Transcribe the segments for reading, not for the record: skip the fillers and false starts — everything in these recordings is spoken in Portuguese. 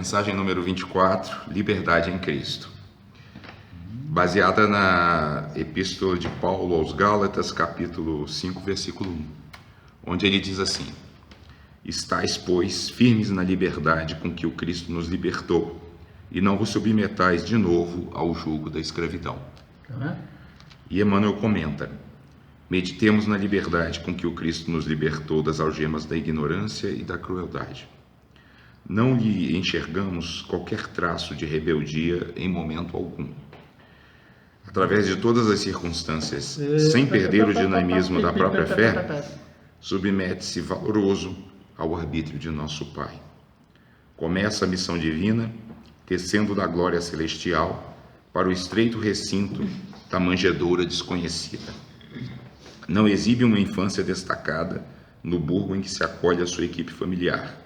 Mensagem número 24, Liberdade em Cristo. Baseada na Epístola de Paulo aos Gálatas, capítulo 5, versículo 1, onde ele diz assim: Estais, pois, firmes na liberdade com que o Cristo nos libertou, e não vos submetais de novo ao jugo da escravidão. E Emmanuel comenta: meditemos na liberdade com que o Cristo nos libertou das algemas da ignorância e da crueldade. Não lhe enxergamos qualquer traço de rebeldia em momento algum. Através de todas as circunstâncias, sem perder o dinamismo da própria fé, submete-se valoroso ao arbítrio de nosso Pai. Começa a missão divina, tecendo da glória celestial para o estreito recinto da manjedoura desconhecida. Não exibe uma infância destacada no burgo em que se acolhe a sua equipe familiar.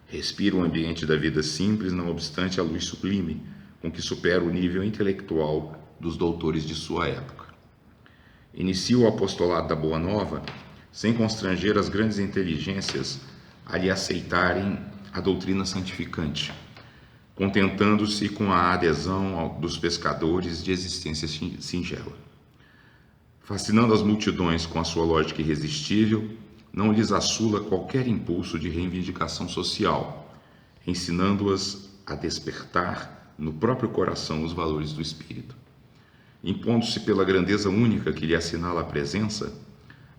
Respira o ambiente da vida simples, não obstante a luz sublime, com que supera o nível intelectual dos doutores de sua época. Inicia o apostolado da Boa Nova, sem constranger as grandes inteligências a lhe aceitarem a doutrina santificante, contentando-se com a adesão dos pescadores de existência singela. Fascinando as multidões com a sua lógica irresistível, não lhes assula qualquer impulso de reivindicação social, ensinando-as a despertar no próprio coração os valores do espírito. Impondo-se pela grandeza única que lhe assinala a presença,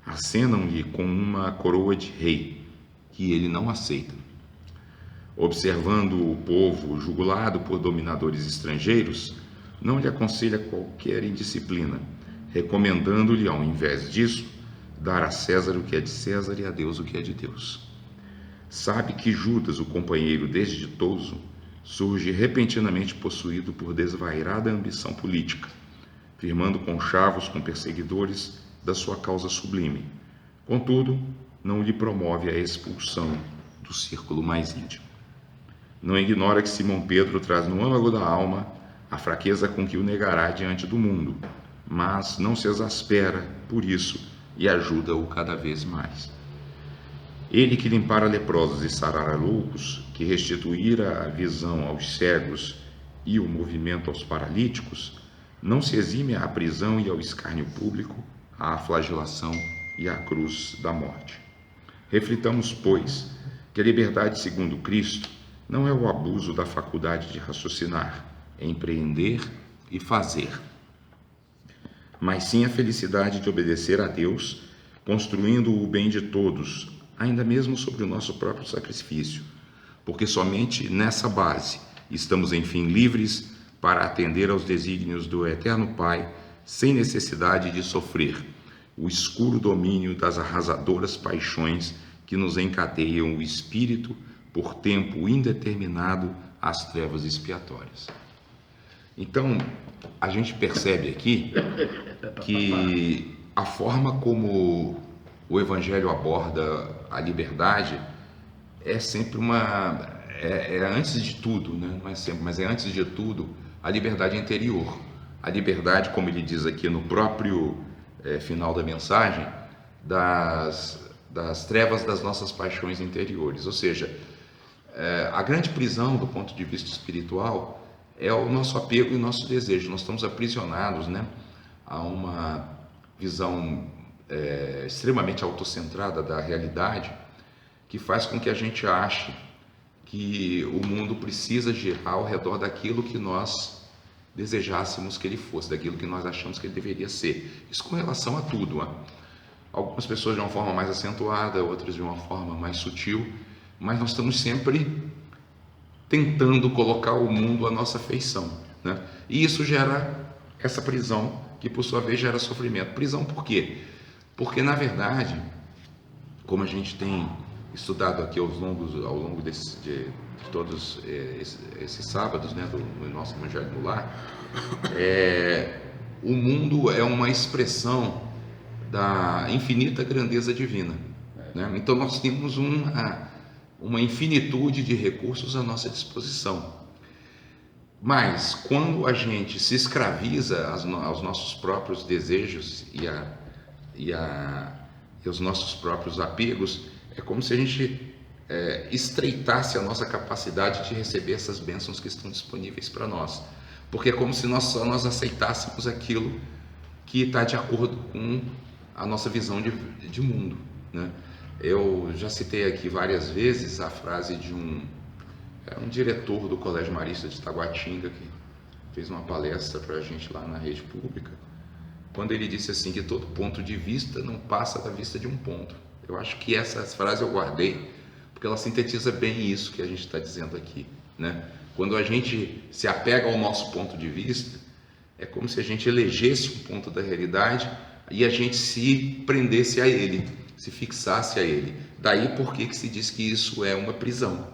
acenam-lhe com uma coroa de rei, que ele não aceita. Observando o povo jugulado por dominadores estrangeiros, não lhe aconselha qualquer indisciplina, recomendando-lhe, ao invés disso, dar a César o que é de César e a Deus o que é de Deus. Sabe que Judas, o companheiro desditoso, surge repentinamente possuído por desvairada ambição política, firmando conchavos com perseguidores da sua causa sublime. Contudo, não lhe promove a expulsão do círculo mais íntimo. Não ignora que Simão Pedro traz no âmago da alma a fraqueza com que o negará diante do mundo, mas não se exaspera por isso e ajuda-o cada vez mais. Ele que limpara leprosos e sarara loucos, que restituíra a visão aos cegos e o movimento aos paralíticos, não se exime à prisão e ao escárnio público, à flagelação e à cruz da morte. Reflitamos, pois, que a liberdade segundo Cristo não é o abuso da faculdade de raciocinar, empreender e fazer, mas sim a felicidade de obedecer a Deus, construindo o bem de todos, ainda mesmo sobre o nosso próprio sacrifício, porque somente nessa base estamos, enfim, livres para atender aos desígnios do Eterno Pai, sem necessidade de sofrer o escuro domínio das arrasadoras paixões que nos encadeiam o espírito por tempo indeterminado às trevas expiatórias. Então, a gente percebe aqui que a forma como o Evangelho aborda a liberdade é sempre antes de tudo, né? Não é sempre, mas é antes de tudo a liberdade interior. A liberdade, como ele diz aqui no próprio final da mensagem, das trevas das nossas paixões interiores. Ou seja, a grande prisão do ponto de vista espiritual é o nosso apego e o nosso desejo. Nós estamos aprisionados, né, a uma visão extremamente autocentrada da realidade, que faz com que a gente ache que o mundo precisa girar ao redor daquilo que nós desejássemos que ele fosse, daquilo que nós achamos que ele deveria ser. Isso com relação a tudo. Algumas pessoas de uma forma mais acentuada, outras de uma forma mais sutil, mas nós estamos sempre tentando colocar o mundo à nossa feição, né? E isso gera essa prisão, que por sua vez gera sofrimento. Prisão por quê? Porque, na verdade, como a gente tem estudado aqui ao longo de todos esses sábados, né, do nosso Evangelho no Lar, o mundo é uma expressão da infinita grandeza divina, né? Então nós temos uma infinitude de recursos à nossa disposição. Mas quando a gente se escraviza aos nossos próprios desejos e aos nossos próprios apegos, é como se a gente estreitasse a nossa capacidade de receber essas bênçãos que estão disponíveis para nós. Porque é como se nós aceitássemos aquilo que está de acordo com a nossa visão de mundo, né? Eu já citei aqui várias vezes a frase de um diretor do Colégio Marista de Taguatinga, que fez uma palestra para a gente lá na rede pública, quando ele disse assim, que todo ponto de vista não passa da vista de um ponto. Eu acho que essa frase eu guardei, porque ela sintetiza bem isso que a gente está dizendo aqui, né? Quando a gente se apega ao nosso ponto de vista, é como se a gente elegesse um ponto da realidade e a gente se prendesse a ele, se fixasse a ele. Daí por que se diz que isso é uma prisão,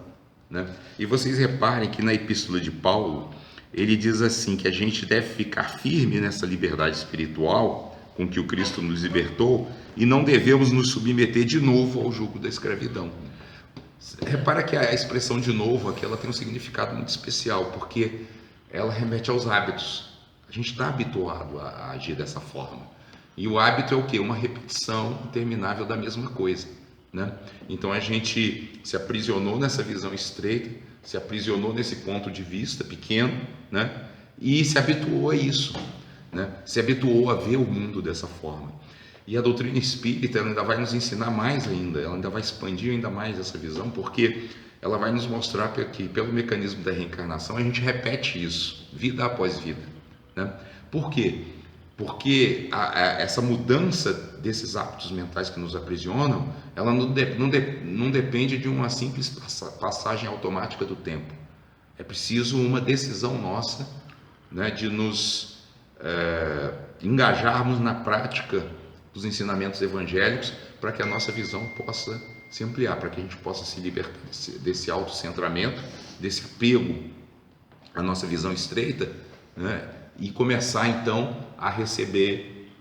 né? E vocês reparem que na epístola de Paulo, ele diz assim, que a gente deve ficar firme nessa liberdade espiritual com que o Cristo nos libertou e não devemos nos submeter de novo ao jugo da escravidão. Repara que a expressão de novo aqui, ela tem um significado muito especial, porque ela remete aos hábitos. A gente está habituado a agir dessa forma. E o hábito é o quê? Uma repetição interminável da mesma coisa, né? Então a gente se aprisionou nessa visão estreita, se aprisionou nesse ponto de vista pequeno, né? E se habituou a isso, né? Se habituou a ver o mundo dessa forma. E a doutrina espírita ela ainda vai nos ensinar mais ainda, ela ainda vai expandir ainda mais essa visão, porque ela vai nos mostrar que pelo mecanismo da reencarnação a gente repete isso, vida após vida, né? Por quê? Porque essa mudança desses hábitos mentais que nos aprisionam, ela não depende de uma simples passagem automática do tempo. É preciso uma decisão nossa, né, de nos engajarmos na prática dos ensinamentos evangélicos para que a nossa visão possa se ampliar, para que a gente possa se libertar desse autocentramento, desse apego à nossa visão estreita, né, e começar então a receber,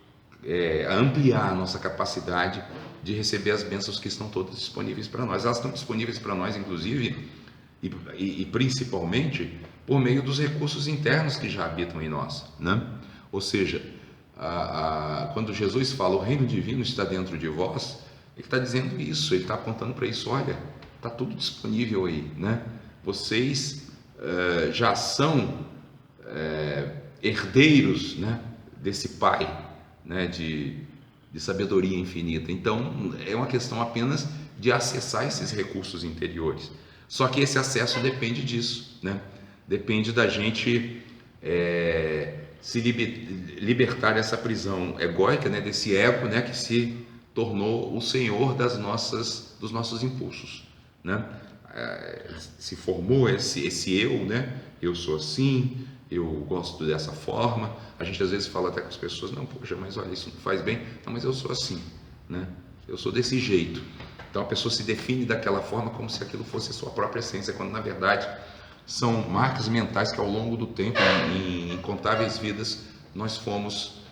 a ampliar a nossa capacidade de receber as bênçãos que estão todas disponíveis para nós. Elas estão disponíveis para nós, inclusive, e principalmente por meio dos recursos internos que já habitam em nós, né? Ou seja, quando Jesus fala o reino divino está dentro de vós, ele está dizendo isso, ele está apontando para isso. Olha, está tudo disponível aí, né? Vocês já são herdeiros, né, desse Pai, né, de sabedoria infinita. Então é uma questão apenas de acessar esses recursos interiores. Só que esse acesso depende disso, né? Depende da gente se libertar dessa prisão egóica, né, desse ego, né, que se tornou o senhor dos nossos impulsos, né? Se formou esse eu, né? Eu sou assim, eu gosto dessa forma. A gente às vezes fala até com as pessoas, não, poxa, mas olha, isso não faz bem. Não, mas eu sou assim, né? Eu sou desse jeito. Então a pessoa se define daquela forma como se aquilo fosse a sua própria essência, quando na verdade são marcas mentais que ao longo do tempo, em incontáveis vidas, nós fomos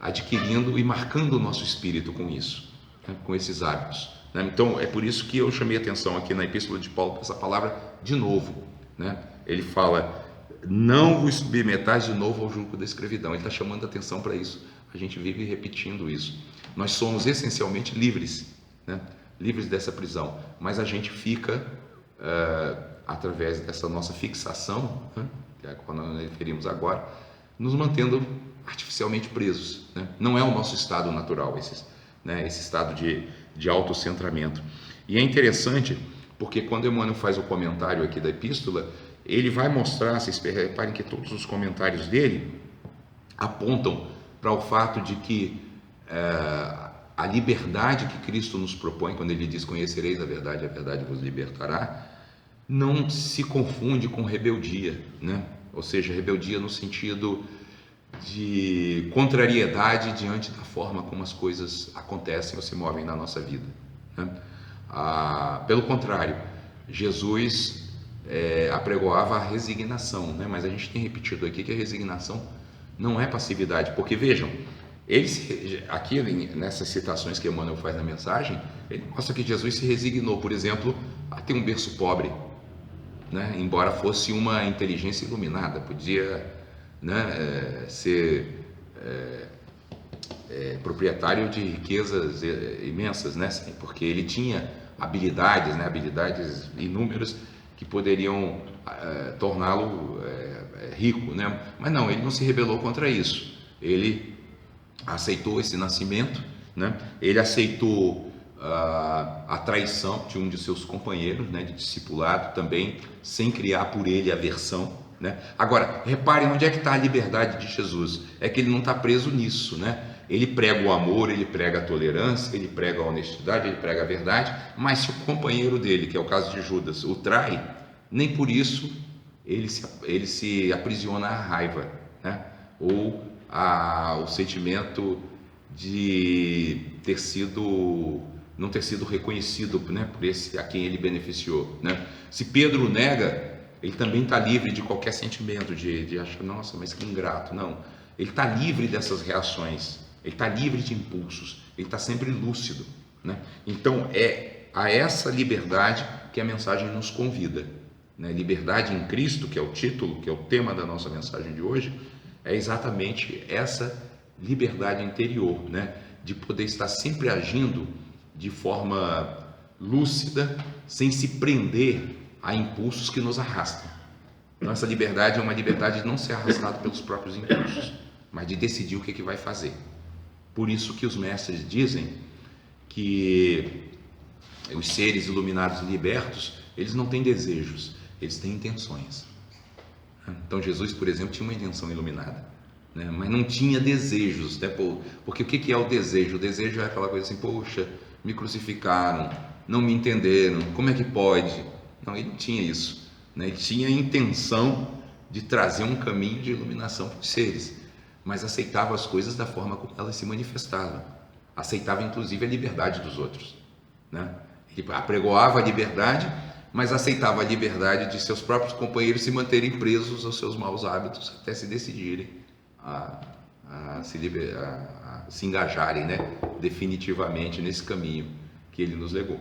adquirindo e marcando o nosso espírito com isso, né? Com esses hábitos, né? Então é por isso que eu chamei a atenção aqui na epístola de Paulo para essa palavra de novo, né? Ele fala, não vos submetais de novo ao jugo da escravidão. Ele está chamando a atenção para isso. A gente vive repetindo isso. Nós somos essencialmente livres, né? Livres dessa prisão, mas a gente fica através dessa nossa fixação, né, que é quando nós referimos agora, nos mantendo artificialmente presos, né? Não é o nosso estado natural, esse estado de autocentramento. E é interessante porque quando Emmanuel faz o comentário aqui da epístola, ele vai mostrar, vocês reparem que todos os comentários dele apontam para o fato de que a liberdade que Cristo nos propõe, quando ele diz, conhecereis a verdade vos libertará, não se confunde com rebeldia, né? Ou seja, rebeldia no sentido de contrariedade diante da forma como as coisas acontecem ou se movem na nossa vida, né? Pelo contrário, Jesus apregoava a resignação, né? Mas a gente tem repetido aqui que a resignação não é passividade, porque vejam, aqui nessas citações que Emmanuel faz na mensagem, ele mostra que Jesus se resignou, por exemplo, a ter um berço pobre, né? Embora fosse uma inteligência iluminada, podia, né, ser proprietário de riquezas imensas, né? Porque ele tinha habilidades, né? Habilidades inúmeras que poderiam torná-lo rico, né? Mas não, ele não se rebelou contra isso. Ele aceitou esse nascimento, né? Ele aceitou a traição de um de seus companheiros, né, de discipulado também, sem criar por ele aversão, né? Agora, reparem onde é que está a liberdade de Jesus. É que ele não está preso nisso, né? Ele prega o amor, ele prega a tolerância, ele prega a honestidade, ele prega a verdade, mas se o companheiro dele, que é o caso de Judas, o trai, nem por isso ele se aprisiona à raiva, né? Ou o sentimento de não ter sido reconhecido, né, por esse a quem ele beneficiou, né? Se Pedro nega, ele também está livre de qualquer sentimento de achar, nossa, mas que ingrato. Não, ele está livre dessas reações, ele está livre de impulsos, ele está sempre lúcido, né? Então é a essa liberdade que a mensagem nos convida, né? Liberdade em Cristo, que é o título, que é o tema da nossa mensagem de hoje, é exatamente essa liberdade interior, né? De poder estar sempre agindo de forma lúcida, sem se prender a impulsos que nos arrastam. Então, essa liberdade é uma liberdade de não ser arrastado pelos próprios impulsos, mas de decidir o que vai fazer. Por isso que os mestres dizem que os seres iluminados e libertos, eles não têm desejos, eles têm intenções. Então Jesus, por exemplo, tinha uma intenção iluminada, né? Mas não tinha desejos, né? Porque o que é o desejo? O desejo é aquela coisa assim, poxa, me crucificaram, não me entenderam, como é que pode? Não, ele não tinha isso, né? Ele tinha a intenção de trazer um caminho de iluminação para os seres, mas aceitava as coisas da forma como elas se manifestavam, aceitava inclusive a liberdade dos outros, né? Ele apregoava a liberdade, mas aceitava a liberdade de seus próprios companheiros se manterem presos aos seus maus hábitos até se decidirem a se engajarem, né, definitivamente nesse caminho que ele nos legou.